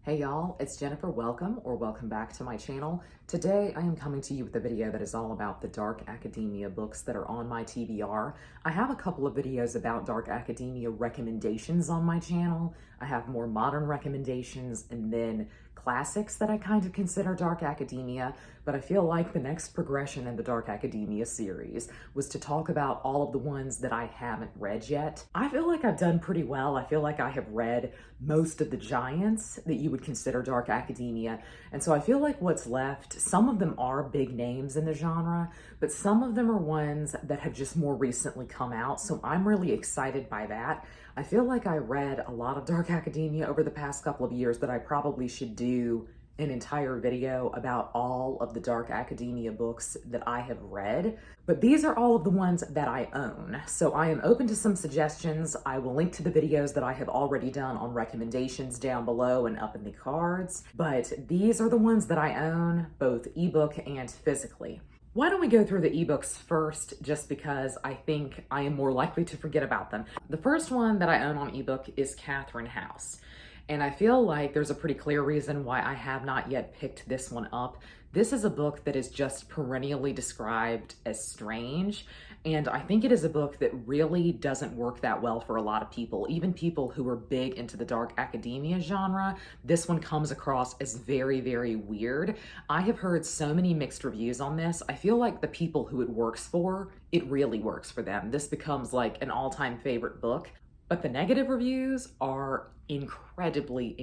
Hey y'all, it's Jennifer. Welcome back to my channel. Today I am coming to you with a video that is all about the dark academia books that are on my TBR. I have a couple of videos about dark academia recommendations on my channel. I have more modern recommendations and then classics that I kind of consider dark academia, but I feel like the next progression in the dark academia series was to talk about all of the ones that I haven't read yet. I feel like I've done pretty well. I feel like I have read most of the giants that you would consider dark academia, and so I feel like what's left, some of them are big names in the genre, but some of them are ones that have just more recently come out, so I'm really excited by that. I feel like I read a lot of dark academia over the past couple of years that I probably should do an entire video about all of the dark academia books that I have read, but these are all of the ones that I own. So I am open to some suggestions. I will link to the videos that I have already done on recommendations down below and up in the cards, but these are the ones that I own, both ebook and physically. Why don't we go through the ebooks first, just because I think I am more likely to forget about them. The first one that I own on ebook is Catherine House. And I feel like there's a pretty clear reason why I have not yet picked this one up. This is a book that is just perennially described as strange, and I think it is a book that really doesn't work that well for a lot of people, even people who are big into the dark academia genre. This one comes across as very, very weird. I have heard so many mixed reviews on this. I feel like the people who it works for, it really works for them. This becomes like an all-time favorite book. But the negative reviews are incredibly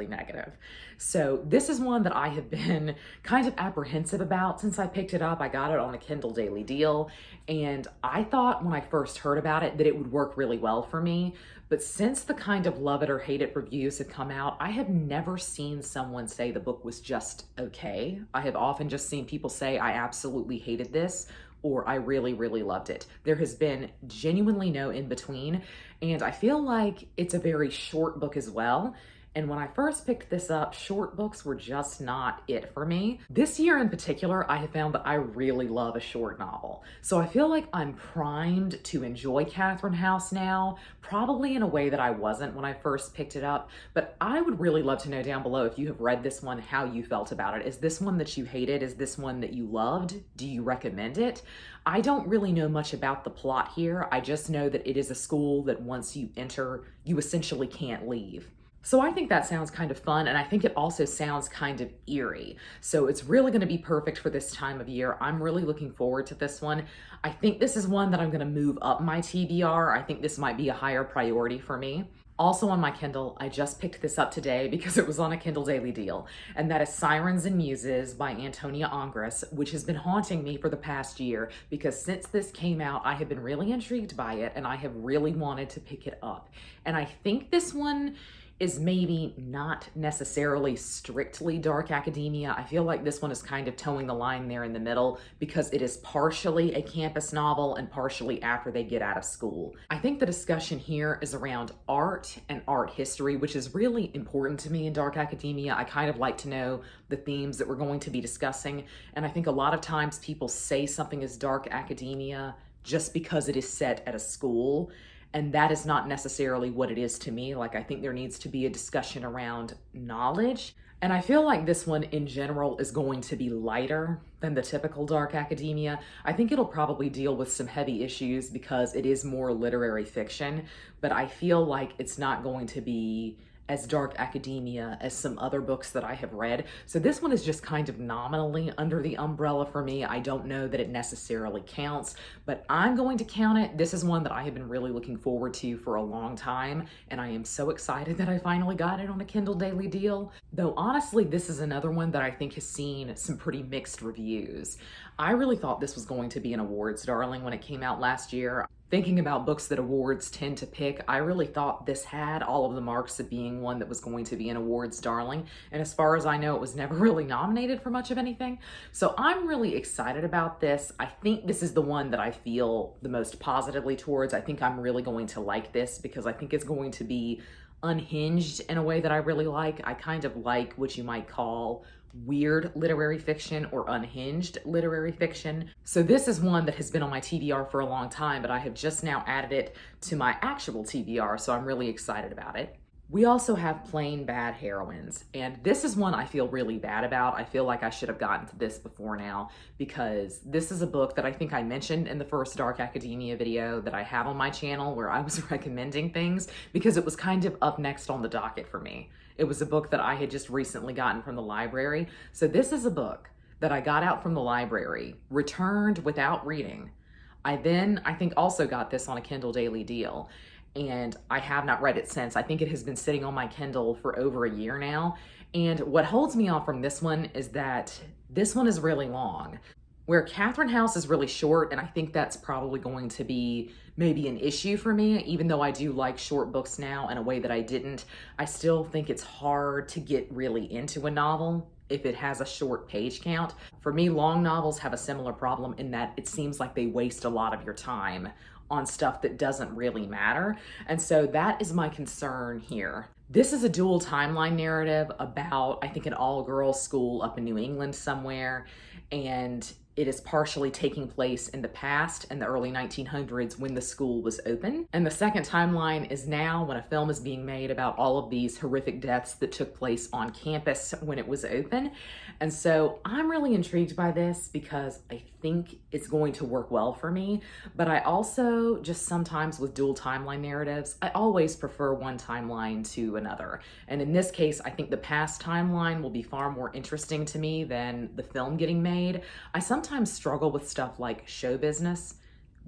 negative. So this is one that I have been kind of apprehensive about since I picked it up. I got it on a Kindle Daily Deal, and I thought when I first heard about it that it would work really well for me. But since the kind of love it or hate it reviews have come out, I have never seen someone say the book was just okay. I have often just seen people say, I absolutely hated this, or I really loved it. There has been genuinely no in between, and I feel like it's a very short book as well. And when I first picked this up, short books were just not it for me. This year in particular, I have found that I really love a short novel. So I feel like I'm primed to enjoy Catherine House now, probably in a way that I wasn't when I first picked it up. But I would really love to know down below, if you have read this one, how you felt about it. Is this one that you hated? Is this one that you loved? Do you recommend it? I don't really know much about the plot here. I just know that it is a school that once you enter, you essentially can't leave. So I think that sounds kind of fun, and I think it also sounds kind of eerie. So it's really going to be perfect for this time of year. I'm really looking forward to this one. I think this is one that I'm going to move up my TBR. I think this might be a higher priority for me. Also on my Kindle, I just picked this up today because it was on a Kindle Daily Deal, and that is Sirens Muses by Antonia, Angress, which has been haunting me for the past year because since this came out, I have been really intrigued by it and I have really wanted to pick it up. And I think this one is maybe not necessarily strictly dark academia. I feel like this one is kind of towing the line there in the middle because it is partially a campus novel and partially after they get out of school. I think the discussion here is around art and art history, which is really important to me in dark academia. I kind of like to know the themes that we're going to be discussing, and I think a lot of times people say something is dark academia just because it is set at a school. And that is not necessarily what it is to me. Like, I think there needs to be a discussion around knowledge. And I feel like this one in general is going to be lighter than the typical dark academia. I think it'll probably deal with some heavy issues because it is more literary fiction, but I feel like it's not going to be as dark academia as some other books that I have read. So this one is just kind of nominally under the umbrella for me. I don't know that it necessarily counts, but I'm going to count it. This is one that I have been really looking forward to for a long time, and I am so excited that I finally got it on a Kindle Daily Deal. Though honestly, this is another one that I think has seen some pretty mixed reviews. I really thought this was going to be an awards darling when it came out last year. Thinking about books that awards tend to pick, I really thought this had all of the marks of being one that was going to be an awards darling. And as far as I know, it was never really nominated for much of anything. So I'm really excited about this. I think this is the one that I feel the most positively towards. I think I'm really going to like this because I think it's going to be unhinged in a way that I really like. I kind of like what you might call weird literary fiction or unhinged literary fiction. So this is one that has been on my TBR for a long time, but I have just now added it to my actual TBR, so I'm really excited about it. We also have plain Bad Heroines, and this is one I feel really bad about. I feel like I should have gotten to this before now because this is a book that I think I mentioned in the first Dark Academia video that I have on my channel where I was recommending things because it was kind of up next on the docket for me. It was a book that I had just recently gotten from the library. So this is a book that I got out from the library, returned without reading. I think also got this on a Kindle Daily Deal, and I have not read it since. I think it has been sitting on my Kindle for over a year now. And what holds me off from this one is that this one is really long. Where Catherine House is really short, and I think that's probably going to be maybe an issue for me, even though I do like short books now in a way that I didn't. I still think it's hard to get really into a novel if it has a short page count. For me, long novels have a similar problem in that it seems like they waste a lot of your time on stuff that doesn't really matter. And so that is my concern here. This is a dual timeline narrative about, I think, an all-girls school up in New England somewhere, and it is partially taking place in the past, in the early 1900s when the school was open. And the second timeline is now when a film is being made about all of these horrific deaths that took place on campus when it was open. And so I'm really intrigued by this because I think it's going to work well for me. But I also just sometimes with dual timeline narratives, I always prefer one timeline to another. And in this case, I think the past timeline will be far more interesting to me than the film getting made. I sometimes struggle with stuff like show business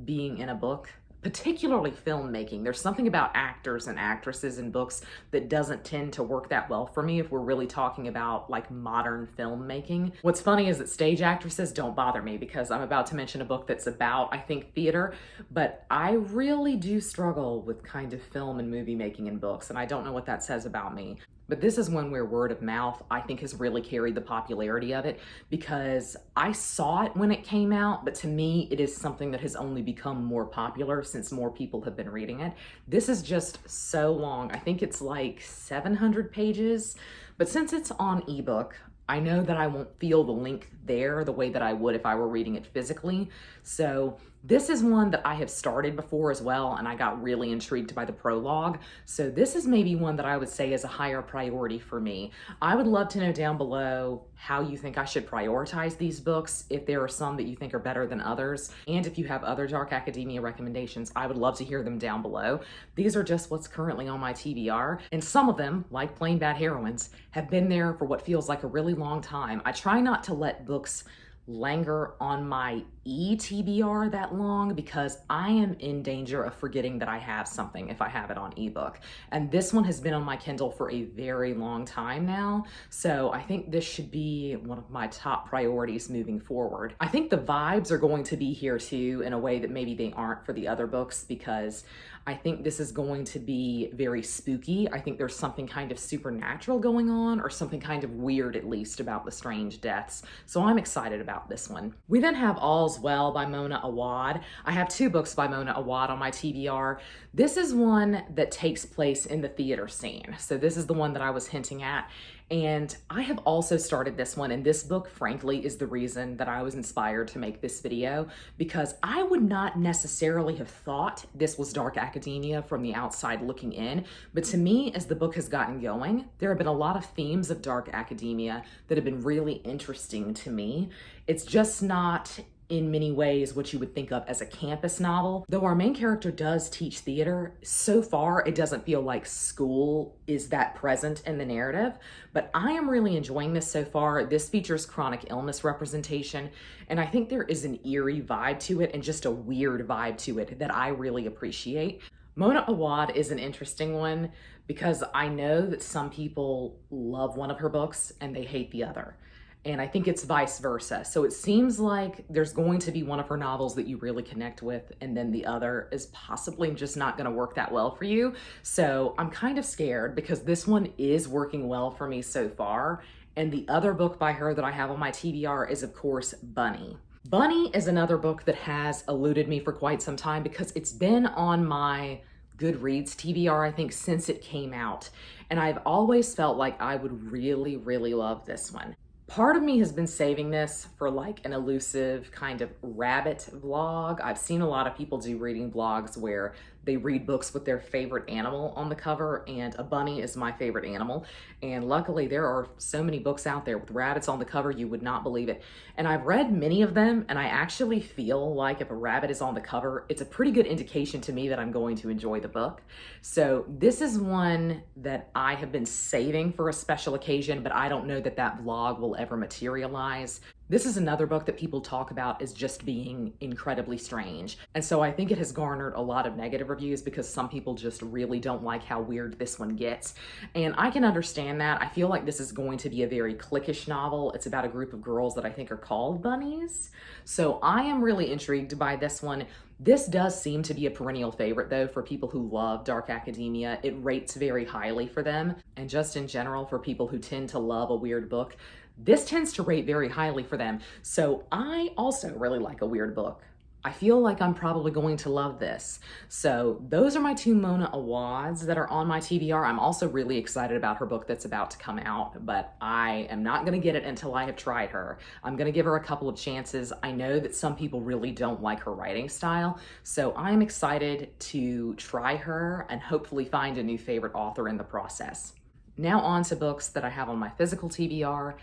being in a book, particularly filmmaking. There's something about actors and actresses in books that doesn't tend to work that well for me if we're really talking about like modern filmmaking. What's funny is that stage actresses don't bother me because I'm about to mention a book that's about, I think, theater, but I really do struggle with kind of film and movie making in books, and I don't know what that says about me. But this is one where word of mouth, I think, has really carried the popularity of it because I saw it when it came out, but to me, it is something that has only become more popular since more people have been reading it. This is just so long. I think it's like 700 pages, but since it's on ebook, I know that I won't feel the link there the way that I would if I were reading it physically. So this is one that I have started before as well, and I got really intrigued by the prologue. So this is maybe one that I would say is a higher priority for me. I would love to know down below how you think I should prioritize these books, if there are some that you think are better than others, and if you have other Dark Academia recommendations, I would love to hear them down below. These are just what's currently on my TBR, and some of them, like plain Bad Heroines, have been there for what feels like a really long time. I try not to let books linger on my eTBR that long because I am in danger of forgetting that I have something if I have it on ebook. And this one has been on my Kindle for a very long time now, so I think this should be one of my top priorities moving forward. I think the vibes are going to be here too in a way that maybe they aren't for the other books because I think this is going to be very spooky. I think there's something kind of supernatural going on, or something kind of weird at least about the strange deaths. So I'm excited about this one. We then have All's Well by Mona Awad. I have two books by Mona Awad on my TBR. This is one that takes place in the theater scene. So this is the one that I was hinting at. And I have also started this one, and this book, frankly, is the reason that I was inspired to make this video, because I would not necessarily have thought this was Dark Academia from the outside looking in, but to me, as the book has gotten going, there have been a lot of themes of Dark Academia that have been really interesting to me. It's just not in many ways what you would think of as a campus novel. Though our main character does teach theater, so far it doesn't feel like school is that present in the narrative, but I am really enjoying this so far. This features chronic illness representation, and I think there is an eerie vibe to it and just a weird vibe to it that I really appreciate. Mona Awad is an interesting one because I know that some people love one of her books and they hate the other. And I think it's vice versa. So it seems like there's going to be one of her novels that you really connect with, and then the other is possibly just not going to work that well for you. So I'm kind of scared because this one is working well for me so far. And the other book by her that I have on my TBR is, of course, Bunny. Bunny is another book that has eluded me for quite some time because it's been on my Goodreads TBR, I think, since it came out. And I've always felt like I would really, really love this one. Part of me has been saving this for like an elusive kind of rabbit vlog. I've seen a lot of people do reading vlogs where they read books with their favorite animal on the cover, and a bunny is my favorite animal. And luckily there are so many books out there with rabbits on the cover, you would not believe it. And I've read many of them, and I actually feel like if a rabbit is on the cover, it's a pretty good indication to me that I'm going to enjoy the book. So this is one that I have been saving for a special occasion, but I don't know that that vlog will ever materialize. This is another book that people talk about as just being incredibly strange. And so I think it has garnered a lot of negative reviews because some people just really don't like how weird this one gets. And I can understand that. I feel like this is going to be a very cliquish novel. It's about a group of girls that I think are called bunnies. So I am really intrigued by this one. This does seem to be a perennial favorite though for people who love dark academia. It rates very highly for them. And just in general, for people who tend to love a weird book, this tends to rate very highly for them. So I also really like a weird book. I feel like I'm probably going to love this. So those are my two Mona Awads that are on my TBR. I'm also really excited about her book that's about to come out, but I am not gonna get it until I have tried her. I'm gonna give her a couple of chances. I know that some people really don't like her writing style, so I'm excited to try her and hopefully find a new favorite author in the process. Now on to books that I have on my physical TBR.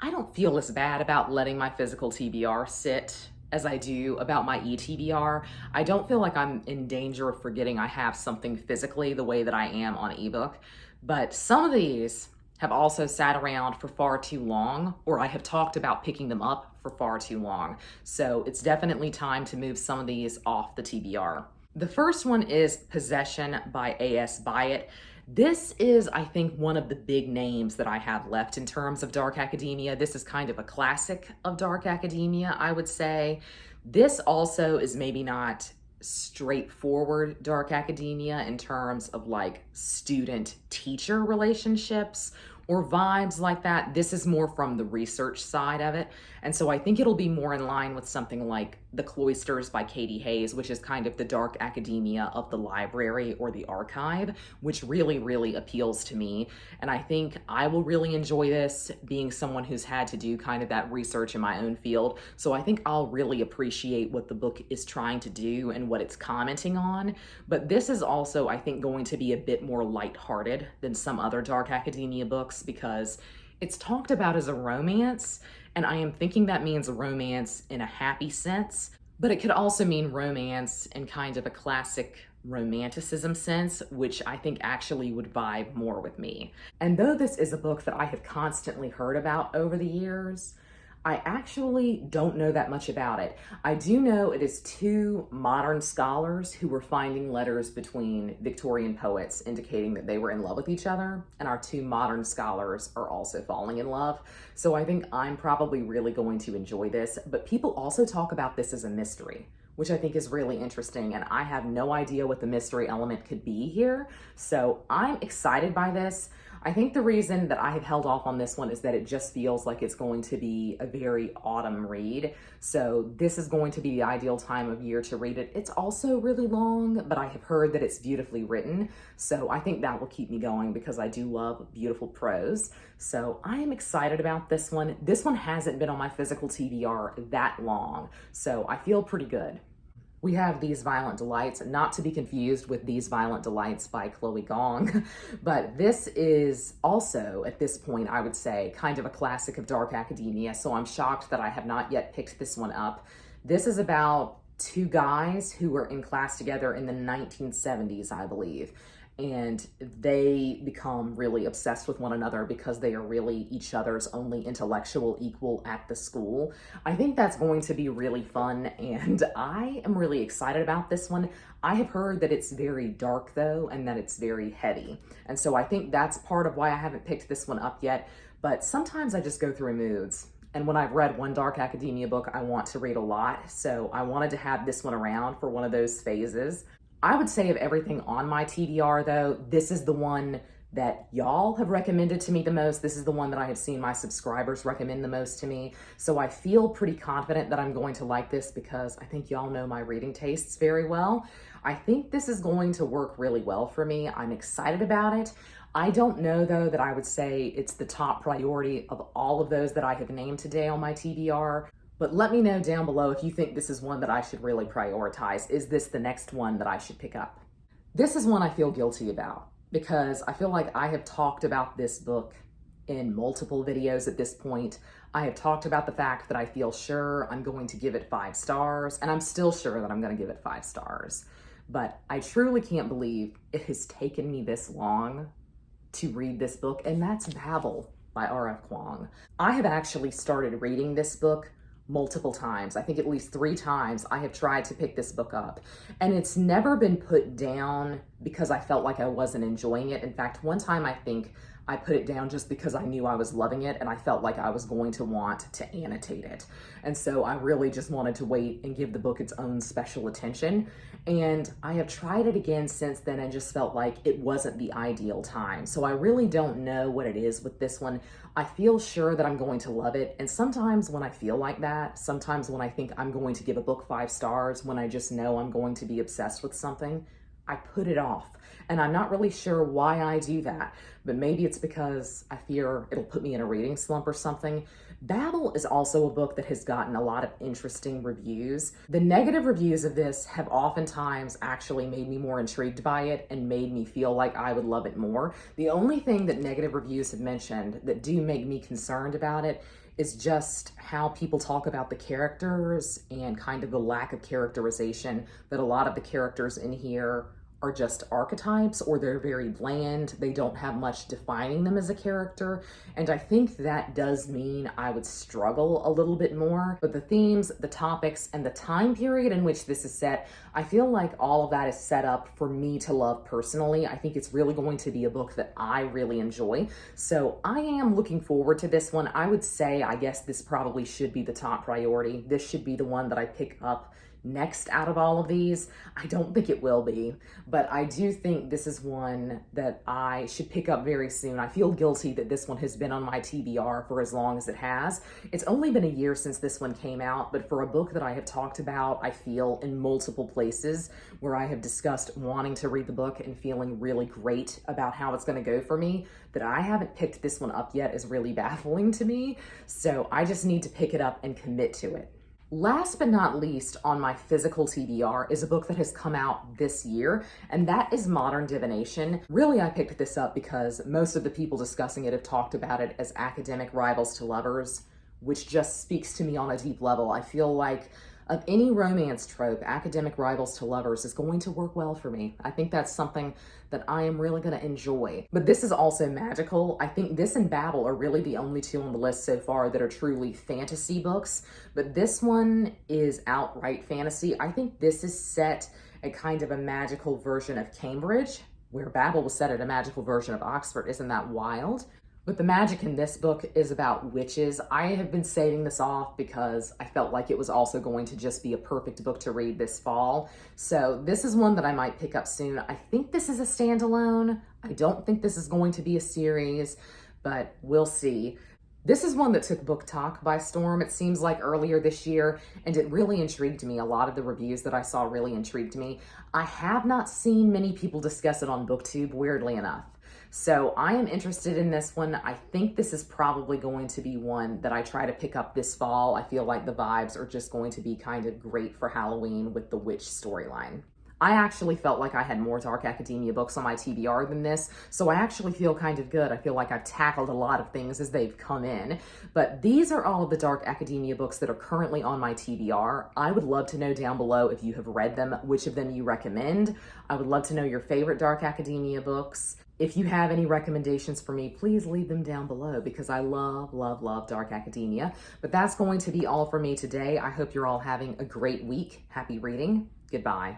I don't feel as bad about letting my physical TBR sit as I do about my eTBR. I don't feel like I'm in danger of forgetting I have something physically the way that I am on ebook, but some of these have also sat around for far too long, or I have talked about picking them up for far too long. So it's definitely time to move some of these off the TBR. The first one is Possession by A.S. Byatt. This is, I think, one of the big names that I have left in terms of dark academia. This is kind of a classic of dark academia, I would say. This also is maybe not straightforward dark academia in terms of like student-teacher relationships or vibes like that. This is more from the research side of it. And so I think it'll be more in line with something like The Cloisters by Katie Hayes, which is kind of the dark academia of the library or the archive, which really, really appeals to me. And I think I will really enjoy this, being someone who's had to do kind of that research in my own field. So I think I'll really appreciate what the book is trying to do and what it's commenting on. But this is also, I think, going to be a bit more lighthearted than some other dark academia books because it's talked about as a romance, and I am thinking that means a romance in a happy sense, but it could also mean romance in kind of a classic romanticism sense, which I think actually would vibe more with me. And though this is a book that I have constantly heard about over the years, I actually don't know that much about it. I do know it is two modern scholars who were finding letters between Victorian poets indicating that they were in love with each other, and our two modern scholars are also falling in love. So I think I'm probably really going to enjoy this, but people also talk about this as a mystery, which I think is really interesting, and I have no idea what the mystery element could be here. So I'm excited by this. I think the reason that I have held off on this one is that it just feels like it's going to be a very autumn read. So this is going to be the ideal time of year to read it. It's also really long, but I have heard that it's beautifully written. So I think that will keep me going because I do love beautiful prose. So I am excited about this one. This one hasn't been on my physical TBR that long, so I feel pretty good. We have These Violent Delights, not to be confused with These Violent Delights by Chloe Gong, but this is also, at this point, I would say, kind of a classic of dark academia, so I'm shocked that I have not yet picked this one up. This is about two guys who were in class together in the 1970s, I believe, and they become really obsessed with one another because they are really each other's only intellectual equal at the school. I think that's going to be really fun, and I am really excited about this one. I have heard that it's very dark though, and that it's very heavy. And so I think that's part of why I haven't picked this one up yet, but sometimes I just go through moods. And when I've read one dark academia book, I want to read a lot. So I wanted to have this one around for one of those phases. I would say of everything on my TBR though, this is the one that y'all have recommended to me the most. This is the one that I have seen my subscribers recommend the most to me. So I feel pretty confident that I'm going to like this because I think y'all know my reading tastes very well. I think this is going to work really well for me. I'm excited about it. I don't know though that I would say it's the top priority of all of those that I have named today on my TBR. But let me know down below if you think this is one that I should really prioritize. Is this the next one that I should pick up? This is one I feel guilty about because I feel like I have talked about this book in multiple videos at this point. I have talked about the fact that I feel sure I'm going to give it 5 stars, and I'm still sure that I'm going to give it 5 stars. But I truly can't believe it has taken me this long to read this book, and that's Babel by R.F. Kuang. I have actually started reading this book multiple times. I think at least 3 times I have tried to pick this book up, and it's never been put down because I felt like I wasn't enjoying it. In fact, one time I think I put it down just because I knew I was loving it and I felt like I was going to want to annotate it. And so I really just wanted to wait and give the book its own special attention. And I have tried it again since then and just felt like it wasn't the ideal time. So I really don't know what it is with this one. I feel sure that I'm going to love it. And sometimes when I feel like that, sometimes when I think I'm going to give a book 5 stars, when I just know I'm going to be obsessed with something, I put it off. And I'm not really sure why I do that, but maybe it's because I fear it'll put me in a reading slump or something. Babel is also a book that has gotten a lot of interesting reviews. The negative reviews of this have oftentimes actually made me more intrigued by it and made me feel like I would love it more. The only thing that negative reviews have mentioned that do make me concerned about it is just how people talk about the characters and kind of the lack of characterization, that a lot of the characters in here are just archetypes, or they're very bland. They don't have much defining them as a character. And I think that does mean I would struggle a little bit more. But the themes, the topics, and the time period in which this is set, I feel like all of that is set up for me to love personally. I think it's really going to be a book that I really enjoy. So I am looking forward to this one. I would say, I guess this probably should be the top priority. This should be the one that I pick up next out of all of these. I don't think it will be, but I do think this is one that I should pick up very soon. I feel guilty that this one has been on my TBR for as long as it has. It's only been a year since this one came out, but for a book that I have talked about, I feel, in multiple places where I have discussed wanting to read the book and feeling really great about how it's going to go for me, that I haven't picked this one up yet is really baffling to me. So I just need to pick it up and commit to it. Last but not least on my physical TBR is a book that has come out this year, and that is Modern Divination. Really, I picked this up because most of the people discussing it have talked about it as academic rivals to lovers, which just speaks to me on a deep level. I feel like of any romance trope, academic rivals to lovers is going to work well for me. I think that's something that I am really going to enjoy. But this is also magical. I think this and Babel are really the only 2 on the list so far that are truly fantasy books, but this one is outright fantasy. I think this is set a kind of a magical version of Cambridge, where Babel was set at a magical version of Oxford. Isn't that wild? But the magic in this book is about witches. I have been saving this off because I felt like it was also going to just be a perfect book to read this fall. So this is one that I might pick up soon. I think this is a standalone. I don't think this is going to be a series, but we'll see. This is one that took Book Talk by storm, it seems like, earlier this year, and it really intrigued me. A lot of the reviews that I saw really intrigued me. I have not seen many people discuss it on BookTube, weirdly enough. So I am interested in this one. I think this is probably going to be one that I try to pick up this fall. I feel like the vibes are just going to be kind of great for Halloween with the witch storyline. I actually felt like I had more dark academia books on my TBR than this, so I actually feel kind of good. I feel like I've tackled a lot of things as they've come in, but these are all of the dark academia books that are currently on my TBR. I would love to know down below if you have read them, which of them you recommend. I would love to know your favorite dark academia books. If you have any recommendations for me, please leave them down below because I love, love, love dark academia. But that's going to be all for me today. I hope you're all having a great week. Happy reading. Goodbye.